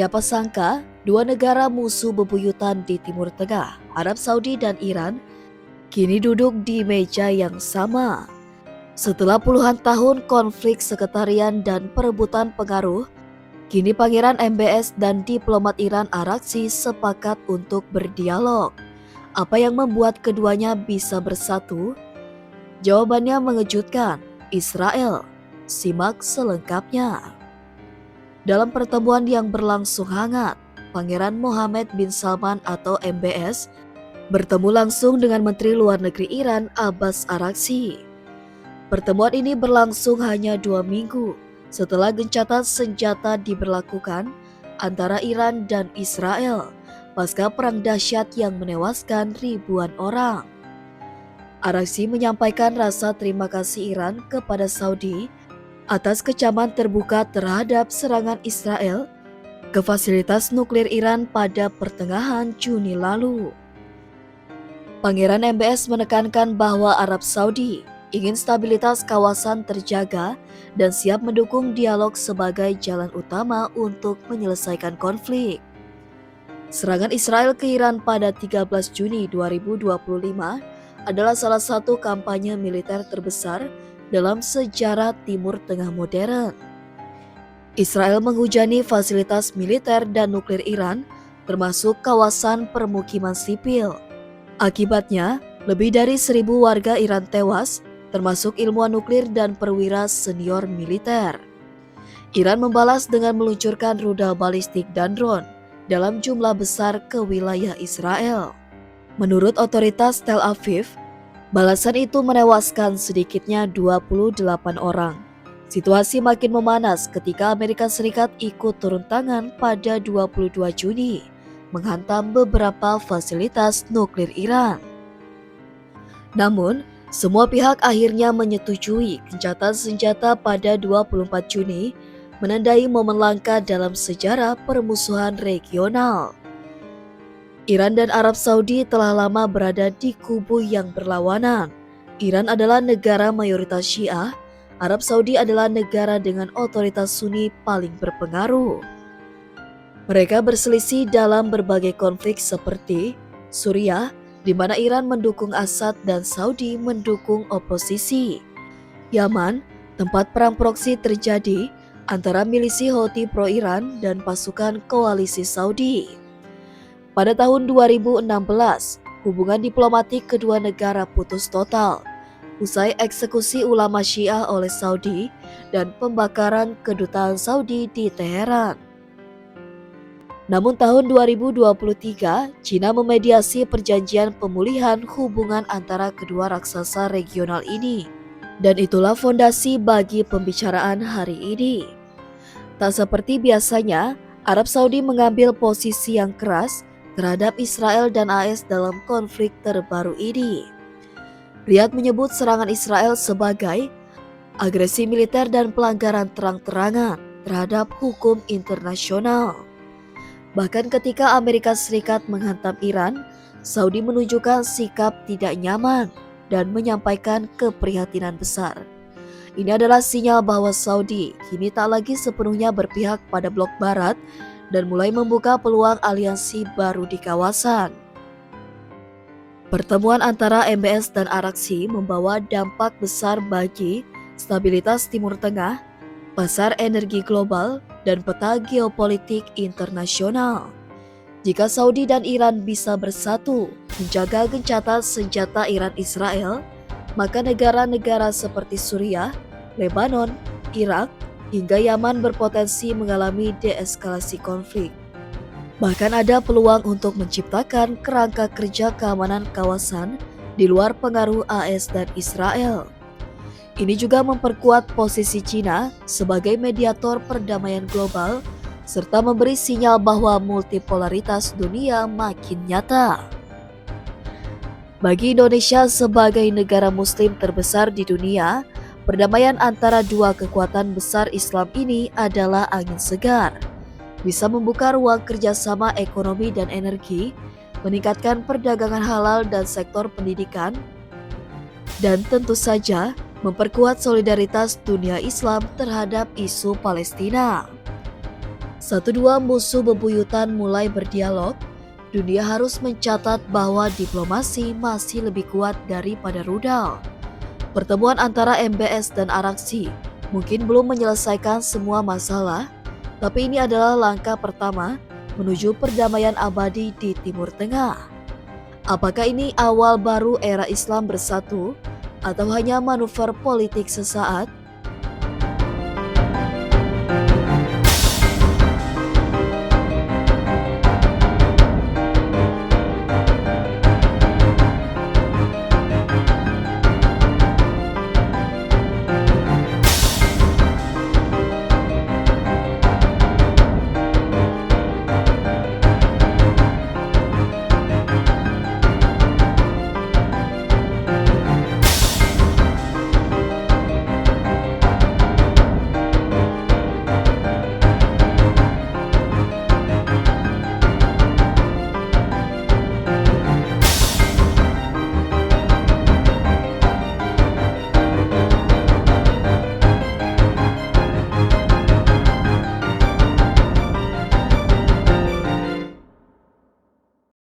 Siapa sangka dua negara musuh bebuyutan di Timur Tengah, Arab Saudi dan Iran, kini duduk di meja yang sama. Setelah puluhan tahun konflik sekretarian dan perebutan pengaruh, kini Pangeran MBS dan diplomat Iran Araghchi sepakat untuk berdialog. Apa yang membuat keduanya bisa bersatu? Jawabannya mengejutkan, Israel. Simak selengkapnya. Dalam pertemuan yang berlangsung hangat, Pangeran Mohammed bin Salman atau MBS bertemu langsung dengan Menteri Luar Negeri Iran Abbas Araghchi. Pertemuan ini berlangsung hanya 2 minggu setelah gencatan senjata diberlakukan antara Iran dan Israel pasca perang dahsyat yang menewaskan ribuan orang. Araghchi menyampaikan rasa terima kasih Iran kepada Saudi atas kecaman terbuka terhadap serangan Israel ke fasilitas nuklir Iran pada pertengahan Juni lalu. Pangeran MBS menekankan bahwa Arab Saudi ingin stabilitas kawasan terjaga dan siap mendukung dialog sebagai jalan utama untuk menyelesaikan konflik. Serangan Israel ke Iran pada 13 Juni 2025 adalah salah satu kampanye militer terbesar dalam sejarah Timur Tengah modern. Israel menghujani fasilitas militer dan nuklir Iran, termasuk kawasan permukiman sipil. Akibatnya, lebih dari 1.000 warga Iran tewas, termasuk ilmuwan nuklir dan perwira senior militer. Iran membalas dengan meluncurkan rudal balistik dan drone dalam jumlah besar ke wilayah Israel. Menurut otoritas Tel Aviv, balasan itu menewaskan sedikitnya 28 orang. Situasi makin memanas ketika Amerika Serikat ikut turun tangan pada 22 Juni, menghantam beberapa fasilitas nuklir Iran. Namun, semua pihak akhirnya menyetujui gencatan senjata pada 24 Juni, menandai momen langka dalam sejarah permusuhan regional. Iran dan Arab Saudi telah lama berada di kubu yang berlawanan. Iran adalah negara mayoritas Syiah, Arab Saudi adalah negara dengan otoritas Sunni paling berpengaruh. Mereka berselisih dalam berbagai konflik seperti Suriah, di mana Iran mendukung Assad dan Saudi mendukung oposisi. Yaman, tempat perang proksi terjadi antara milisi Houthi pro-Iran dan pasukan koalisi Saudi. Pada tahun 2016, hubungan diplomatik kedua negara putus total usai eksekusi ulama Syiah oleh Saudi dan pembakaran kedutaan Saudi di Teheran. Namun tahun 2023, Cina memediasi perjanjian pemulihan hubungan antara kedua raksasa regional ini. Dan itulah fondasi bagi pembicaraan hari ini. Tak seperti biasanya, Arab Saudi mengambil posisi yang keras terhadap Israel dan AS dalam konflik terbaru ini. Riyadh menyebut serangan Israel sebagai agresi militer dan pelanggaran terang-terangan terhadap hukum internasional. Bahkan ketika Amerika Serikat menghantam Iran, Saudi menunjukkan sikap tidak nyaman dan menyampaikan keprihatinan besar. Ini adalah sinyal bahwa Saudi kini tak lagi sepenuhnya berpihak pada blok barat dan mulai membuka peluang aliansi baru di kawasan. Pertemuan antara MBS dan Araghchi membawa dampak besar bagi stabilitas Timur Tengah, pasar energi global, dan peta geopolitik internasional. Jika Saudi dan Iran bisa bersatu menjaga gencatan senjata Iran-Israel, maka negara-negara seperti Suriah, Lebanon, Irak, hingga Yaman berpotensi mengalami deeskalasi konflik. Bahkan ada peluang untuk menciptakan kerangka kerja keamanan kawasan di luar pengaruh AS dan Israel. Ini juga memperkuat posisi Cina sebagai mediator perdamaian global, serta memberi sinyal bahwa multipolaritas dunia makin nyata. Bagi Indonesia sebagai negara muslim terbesar di dunia, perdamaian antara dua kekuatan besar Islam ini adalah angin segar. Bisa membuka ruang kerjasama ekonomi dan energi, meningkatkan perdagangan halal dan sektor pendidikan, dan tentu saja memperkuat solidaritas dunia Islam terhadap isu Palestina. Satu dua musuh bebuyutan mulai berdialog, dunia harus mencatat bahwa diplomasi masih lebih kuat daripada rudal. Pertemuan antara MBS dan Araksi mungkin belum menyelesaikan semua masalah, tapi ini adalah langkah pertama menuju perdamaian abadi di Timur Tengah. Apakah ini awal baru era Islam bersatu atau hanya manuver politik sesaat?